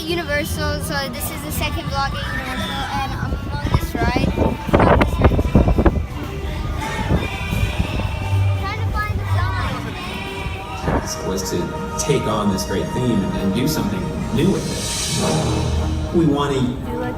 Universal, so this is the second vlog at Universal, and I'm on this ride. Trying to find the sign. Was to take on this great theme and do something new with it. We want to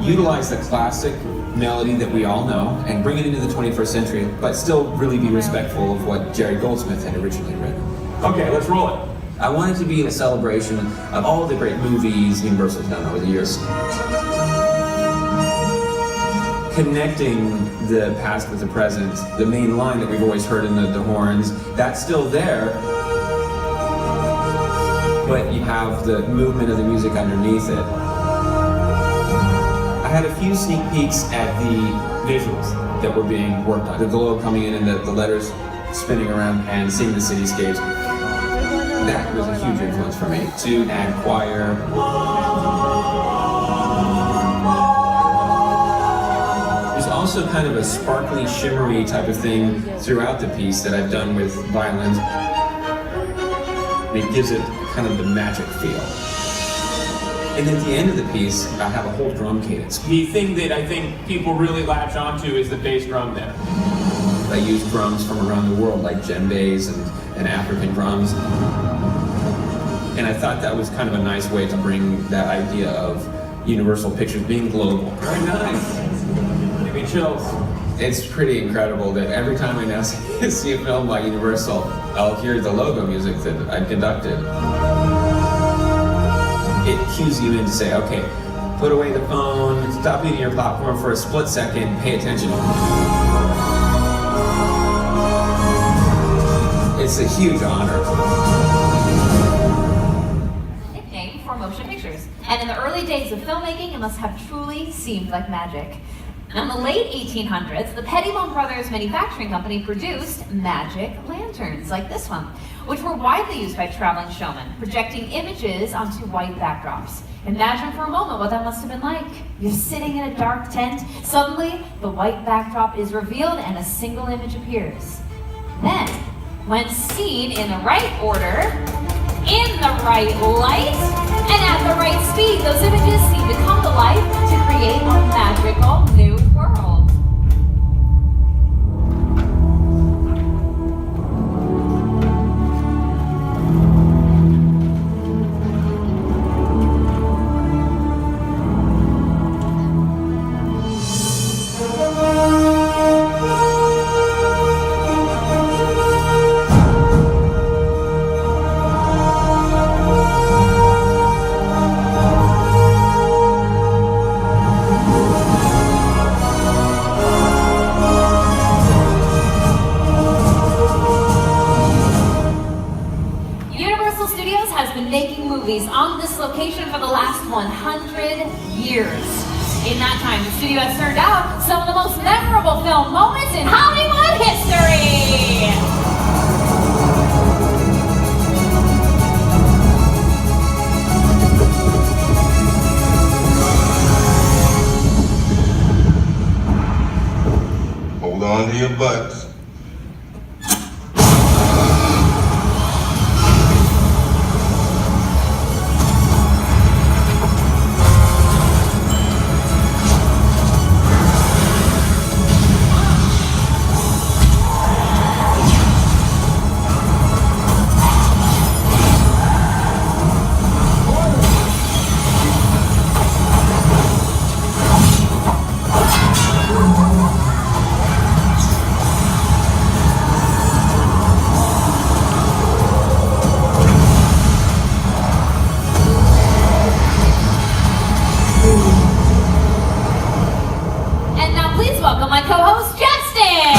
utilize the classic melody that we all know and bring it into the 21st century, but still really be respectful of what Jerry Goldsmith had originally written. Okay, let's roll it. I want it to be a celebration of all the great movies Universal's done over the years. Connecting the past with the present, the main line that we've always heard in the horns, that's still there, but you have the movement of the music underneath it. I had a few sneak peeks at the visuals that were being worked on. The globe coming in and the letters spinning around and seeing the cityscapes. That was a huge influence for me. To add choir. There's also kind of a sparkly, shimmery type of thing throughout the piece that I've done with violins. It gives it kind of the magic feel. And at the end of the piece, I have a whole drum cadence. The thing that I think people really latch onto is the bass drum there. I use drums from around the world, like djembes and African drums. And I thought that was kind of a nice way to bring that idea of Universal Pictures being global. Very nice. Give me chills. It's pretty incredible that every time I now see a film by Universal, I'll hear the logo music that I conducted. It cues you in to say, okay, put away the phone, stop eating your popcorn for a split second, pay attention. It's a huge honor. Nickname for motion pictures. And in the early days of filmmaking, it must have truly seemed like magic. Now, in the late 1800s, the Pettibone Brothers Manufacturing Company produced magic lanterns like this one, which were widely used by traveling showmen, projecting images onto white backdrops. Imagine for a moment what that must have been like. You're sitting in a dark tent, suddenly the white backdrop is revealed and a single image appears. Then, when seen in the right order, in the right light, and at the right speed, those images seem to come to life to create a magical new world. On this location for the last 100 years. In that time, the studio has turned out some of the most memorable film moments in Hollywood history. Hold on to your butts. Welcome my co-host, Justin!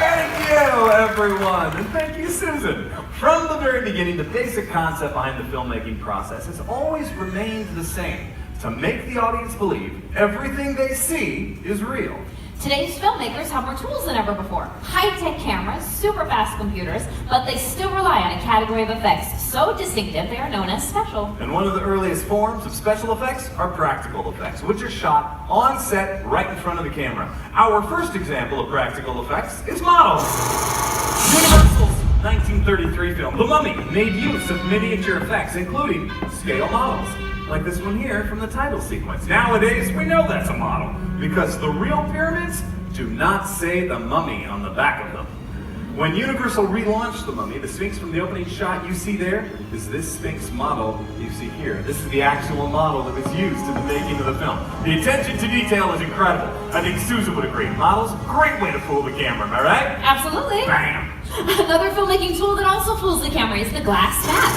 Thank you, everyone, and thank you, Susan. From the very beginning, the basic concept behind the filmmaking process has always remained the same: to make the audience believe everything they see is real. Today's filmmakers have more tools than ever before. High-tech cameras, super fast computers, but they still rely on a category of effects so distinctive they are known as special. And one of the earliest forms of special effects are practical effects, which are shot on set right in front of the camera. Our first example of practical effects is Models, Universal's 1930 1933 film, The Mummy made use of miniature effects, including scale models, like this one here from the title sequence. Nowadays, we know that's a model, because the real pyramids do not say The Mummy on the back of them. When Universal relaunched The Mummy, the Sphinx from the opening shot you see there is this Sphinx model you see here. This is the actual model that was used in the making of the film. The attention to detail is incredible. I think Susan would agree. Models, great way to fool the camera, am I right? Absolutely. Bam! Another filmmaking tool that also fools the camera is the glass mat.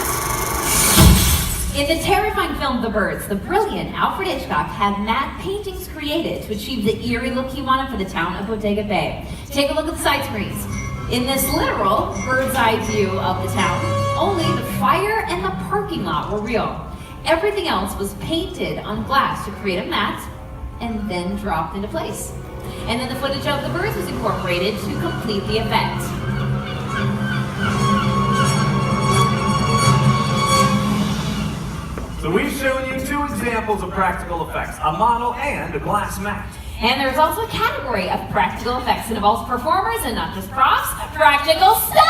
In the terrifying film The Birds, the brilliant Alfred Hitchcock had matte paintings created to achieve the eerie look he wanted for the town of Bodega Bay. Take a look at the side screens. In this literal bird's eye view of the town, only the fire and the parking lot were real. Everything else was painted on glass to create a mat and then dropped into place. And then the footage of the birds was incorporated to complete the effect. So we've shown you two examples of practical effects, a model and a glass mat. And there's also a category of practical effects that involves performers and not just props, practical stunts!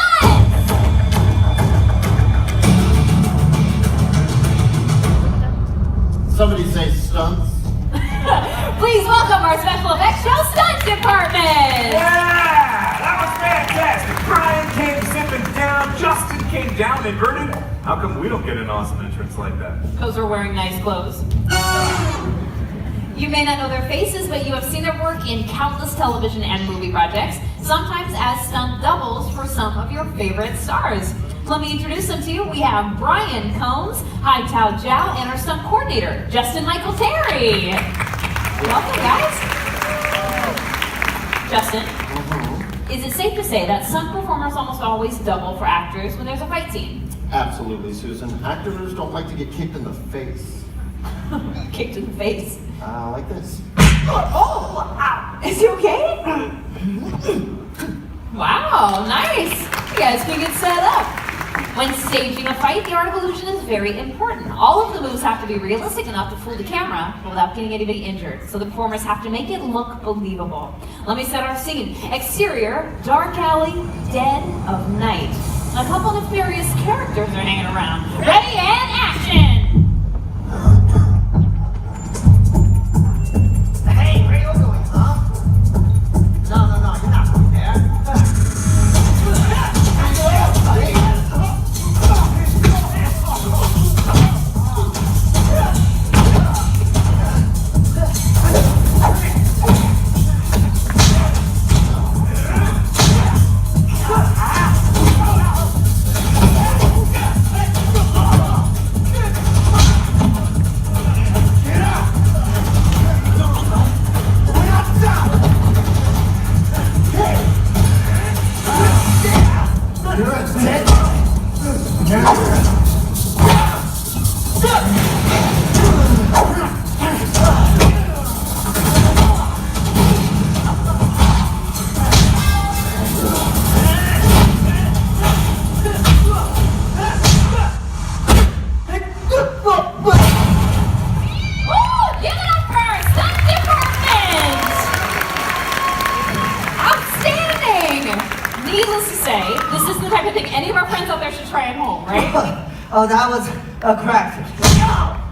Somebody say stunts. Please welcome our special effects show stunts department! Yeah! That was fantastic! Brian came zipping down, Justin came down inverted. How come we don't get an awesome entrance like that? Because we're wearing nice clothes. You may not know their faces, but you have seen their work in countless television and movie projects, sometimes as stunt doubles for some of your favorite stars. Let me introduce them to you. We have Brian Combs, Hai Tao Zhao, and our stunt coordinator, Justin Michael Terry. Welcome, guys. Justin, is it safe to say that stunt performers almost always double for actors when there's a fight scene? Absolutely, Susan. Actors don't like to get kicked in the face. Kicked in the face. Like this. Oh, wow. Is he okay? Wow, nice. You guys can get set up. When staging a fight, the art of illusion is very important. All of the moves have to be realistic enough to fool the camera without getting anybody injured. So the performers have to make it look believable. Let me set our scene. Exterior, dark alley, dead of night. A couple of nefarious characters are hanging around. Ready and action! Hey, where you going, huh? No, you're not going there. Oh, that was a crack.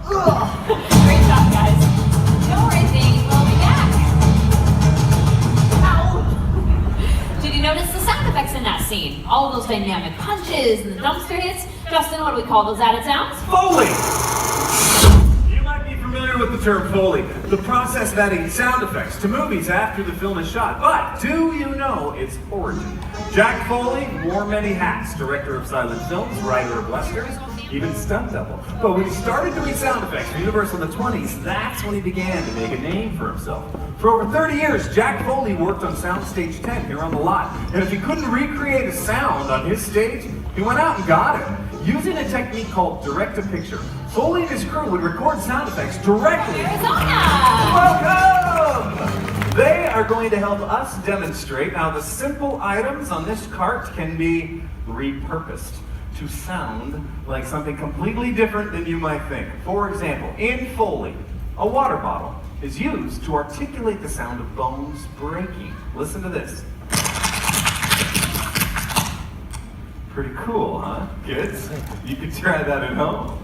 Great job, guys. Don't worry, Zane, we'll be back. Ow. Did you notice the sound effects in that scene? All of those dynamic punches and the dumpster hits. Justin, what do we call those added sounds? Foley! You might be familiar with the term Foley, the process of adding sound effects to movies after the film is shot. But do you know its origin? Jack Foley wore many hats, director of silent films, writer of westerns, even stunt double. But when he started doing sound effects for Universal in the 20s, that's when he began to make a name for himself. For over 30 years, Jack Foley worked on Soundstage 10 here on the lot. And if he couldn't recreate a sound on his stage, he went out and got it. Using a technique called direct-to-picture, Foley and his crew would record sound effects directly. Arizona! Welcome! They are going to help us demonstrate how the simple items on this cart can be repurposed to sound like something completely different than you might think. For example, in Foley, a water bottle is used to articulate the sound of bones breaking. Listen to this. Pretty cool, huh, kids? You can try that at home.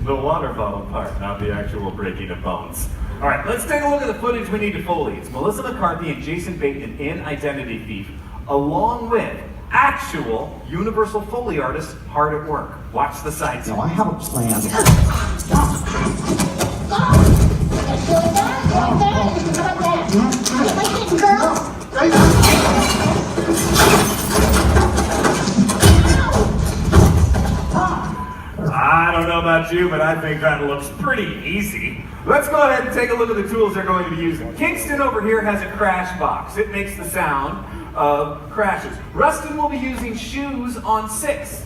The water bottle part, not the actual breaking of bones. All right, let's take a look at the footage we need to Foley. It's Melissa McCarthy and Jason Bateman in Identity Thief, along with actual Universal Foley artists hard at work. Watch the side Now I have a plan. I don't know about you, but I think that looks pretty easy. Let's go ahead and take a look at the tools they're going to be using. Kingston over here has a crash box. It makes the sound of crashes. Rustin will be using shoes on sticks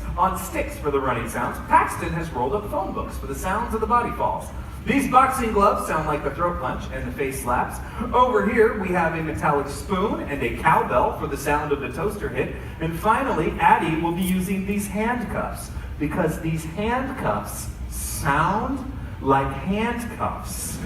for the running sounds. Paxton has rolled up phone books for the sounds of the body falls. These boxing gloves sound like the throat punch and the face slaps. Over here, we have a metallic spoon and a cowbell for the sound of the toaster hit. And finally, Addie will be using these handcuffs, because these handcuffs sound like handcuffs.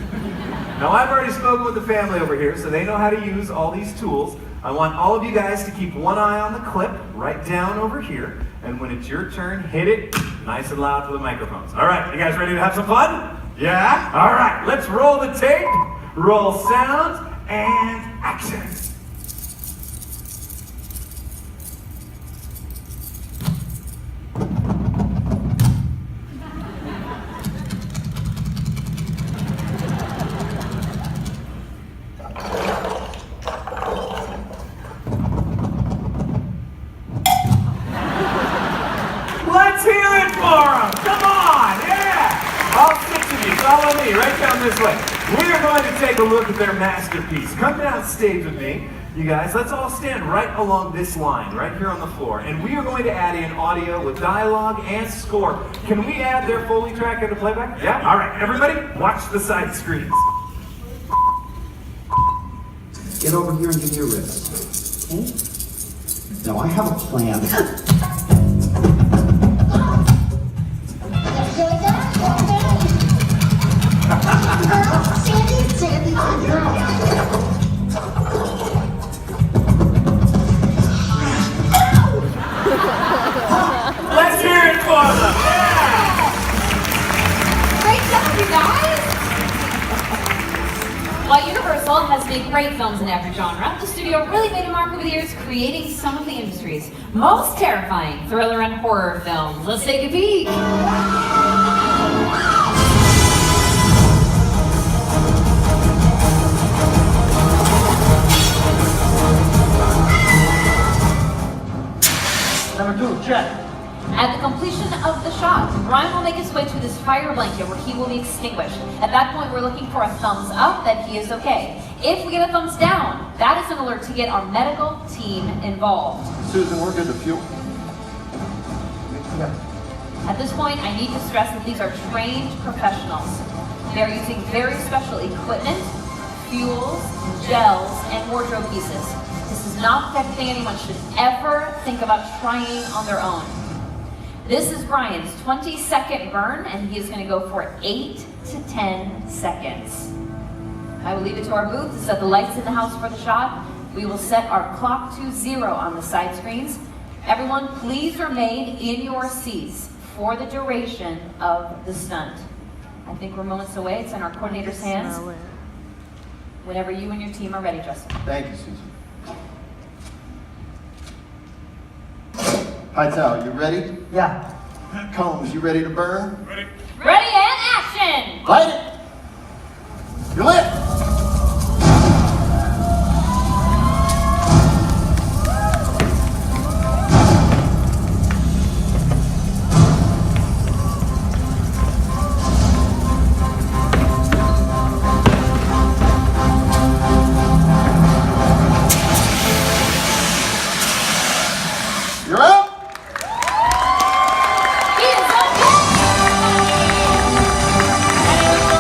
Now, I've already spoken with the family over here, so they know how to use all these tools. I want all of you guys to keep one eye on the clip right down over here, and when it's your turn, hit it nice and loud for the microphones. All right, you guys ready to have some fun? Yeah? All right, let's roll the tape, roll sound, and action. Let's hear it for them. Come on, yeah. All six of you, follow me right down this way. We are going to take a look at their masterpiece. Come down stage with me, you guys. Let's all stand right along this line, right here on the floor. And we are going to add in audio with dialogue and score. Can we add their Foley track into playback? Yeah? All right, everybody, watch the side screens. Get over here and give me a wrist. Okay? Now I have a plan. Let's hear it for them. Yeah. Great job, you guys! While Universal has made great films in every genre, the studio really made a mark over the years creating some of the industry's most terrifying thriller and horror films. Let's take a peek. Number 2, check. At the completion of the shot, Brian will make his way to this fire blanket where he will be extinguished. At that point, we're looking for a thumbs up that he is okay. If we get a thumbs down, that is an alert to get our medical team involved. Susan, we're good to fuel. At this point, I need to stress that these are trained professionals. They are using very special equipment, fuels, gels, and wardrobe pieces. This is not the type of thing anyone should ever think about trying on their own. This is Brian's 20-second burn, and he is going to go for 8 to 10 seconds. I will leave it to our booth to set the lights in the house for the shot. We will set our clock to 0 on the side screens. Everyone, please remain in your seats for the duration of the stunt. I think we're moments away. It's in our coordinator's hands. Whenever you and your team are ready, Justin. Thank you, Susan. Hightower, you ready? Yeah. Combs, you ready to burn? Ready and action! Light it!